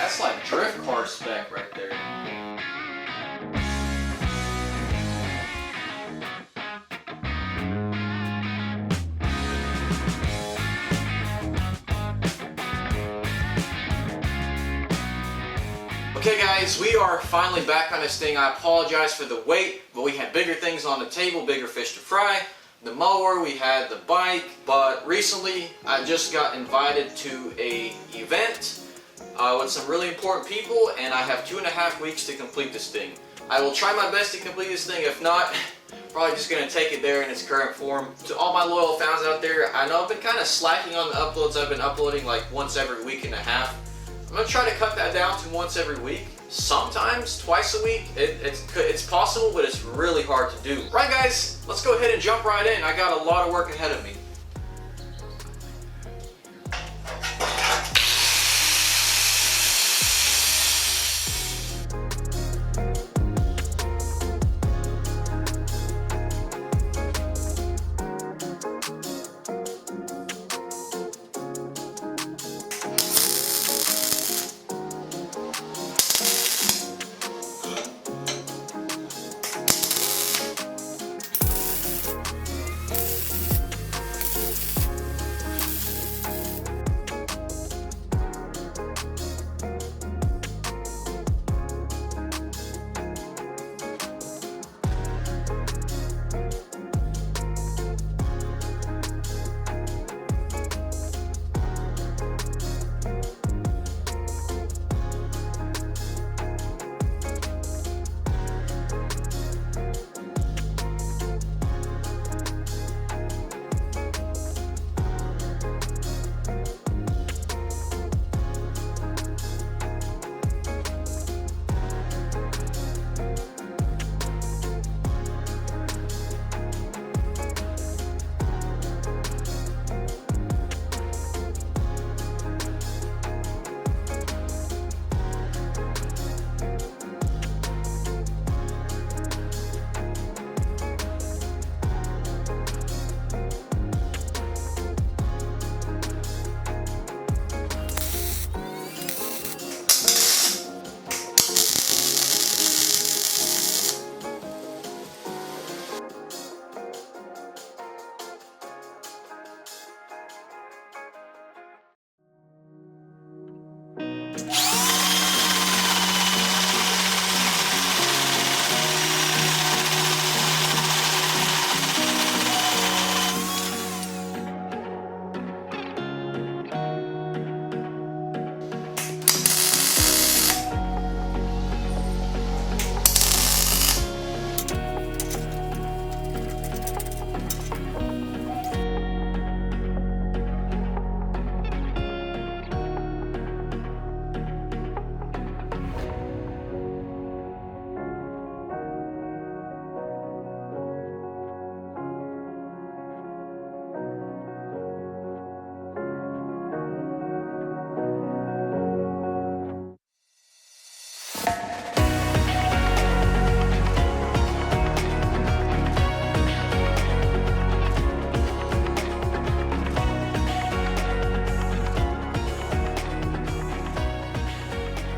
That's like drift car spec right there. Okay guys, we are finally back on this thing. I apologize for the wait, but we had bigger things on the table, bigger fish to fry. The mower, we had the bike, but recently I just got invited to a event with some really important people, and I have 2.5 weeks to complete this thing. I will try my best to complete this thing. If not, probably just going to take it there in its current form. To all my loyal fans out there, I know I've been kind of slacking on the uploads. I've been uploading like once every week and a half. I'm going to try to cut that down to once every week. Sometimes twice a week. It's possible, but it's really hard to do. Right guys, let's go ahead and jump right in. I got a lot of work ahead of me.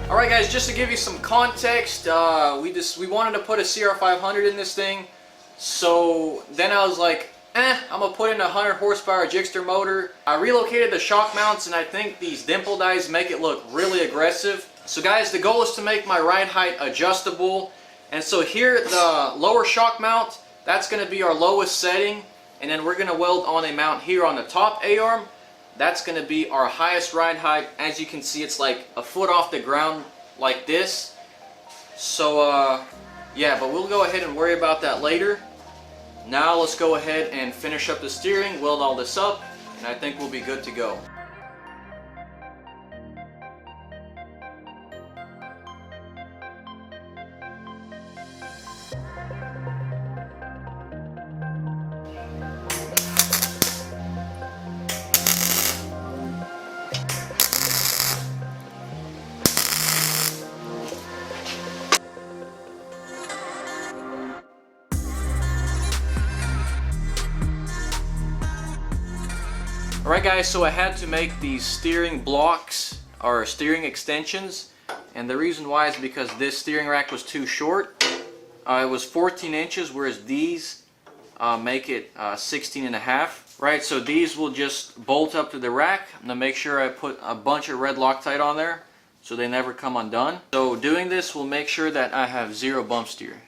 Alright guys, just to give you some context, we wanted to put a CR500 in this thing, so then I was like, I'm gonna put in a 100 horsepower Gixxer motor. I relocated the shock mounts, and I think these dimple dies make it look really aggressive. So guys, the goal is to make my ride height adjustable, and so here the lower shock mount, that's gonna be our lowest setting, and then we're gonna weld on a mount here on the top A-arm. That's going to be our highest ride height. As you can see, it's like a foot off the ground like this. So yeah, but we'll go ahead and worry about that later. Now let's go ahead and finish up the steering, weld all this up, and I think we'll be good to go. Alright guys, so I had to make these steering blocks are steering extensions, and the reason why is because this steering rack was too short. It was 14 inches, whereas these make it 16.5, right? So these will just bolt up to the rack. I'm gonna make sure I put a bunch of red Loctite on there so they never come undone. So doing this will make sure that I have zero bump steer.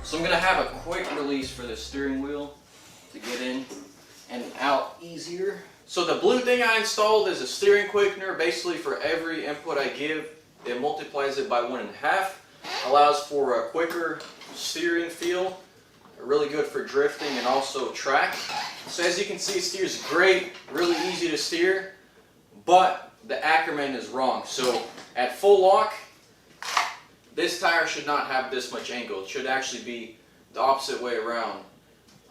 So I'm going to have a quick release for the steering wheel to get in and out easier. So the blue thing I installed is a steering quickener. Basically for every input I give, it multiplies it by 1.5. Allows for a quicker steering feel. Really good for drifting and also track. So as you can see, it steers great, really easy to steer, but the Ackerman is wrong. So at full lock, this tire should not have this much angle. It should actually be the opposite way around.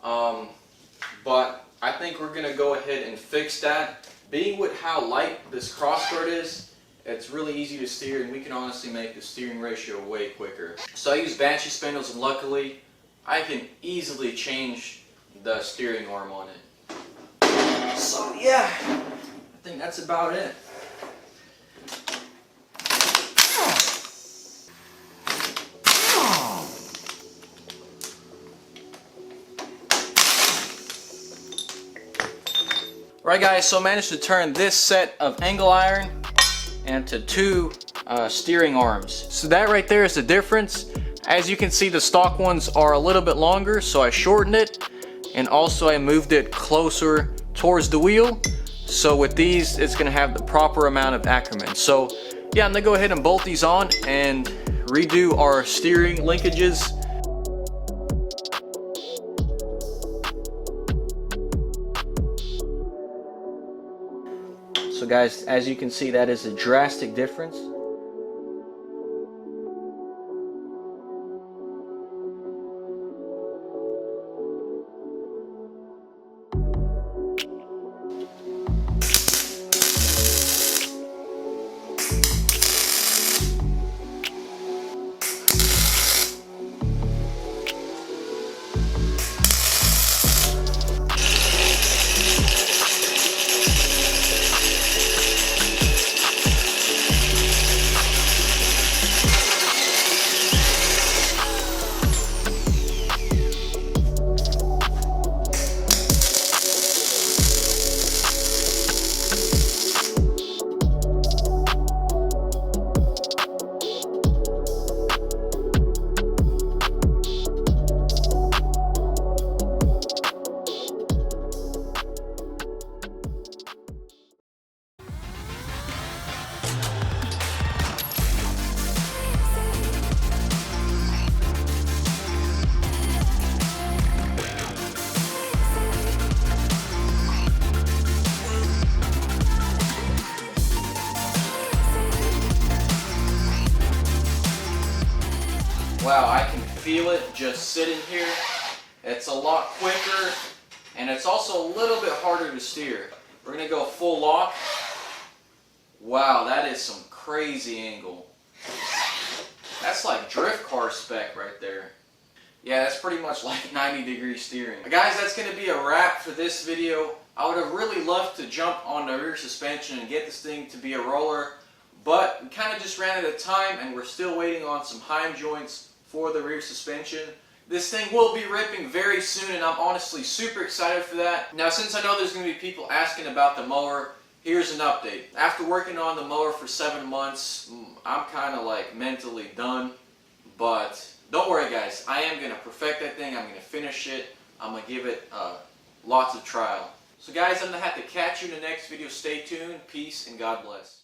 But I think we're going to go ahead and fix that. Being with how light this Crosskart is, it's really easy to steer, and we can honestly make the steering ratio way quicker. So I use Banshee spindles, and luckily I can easily change the steering arm on it. So yeah, I think that's about it. Alright guys, so I managed to turn this set of angle iron into two steering arms. So that right there is the difference. As you can see, the stock ones are a little bit longer, so I shortened it, and also I moved it closer towards the wheel. So with these, it's going to have the proper amount of Ackerman. So yeah, I'm going to go ahead and bolt these on and redo our steering linkages. So guys, as you can see, that is a drastic difference. Wow, I can feel it just sitting here. It's a lot quicker, and it's also a little bit harder to steer. We're going to go full lock. Wow, that is some crazy angle. That's like drift car spec right there. Yeah, that's pretty much like 90-degree steering. Guys, that's going to be a wrap for this video. I would have really loved to jump on the rear suspension and get this thing to be a roller, but we kind of just ran out of time and we're still waiting on some heim joints for the rear suspension. This thing will be ripping very soon and I'm honestly super excited for that. Now, since I know there's going to be people asking about the mower, here's an update. After working on the mower for 7 months, I'm kind of like mentally done, but don't worry guys, I am going to perfect that thing, I'm going to finish it, I'm going to give it lots of trial. So guys, I'm going to have to catch you in the next video. Stay tuned, peace, and God bless.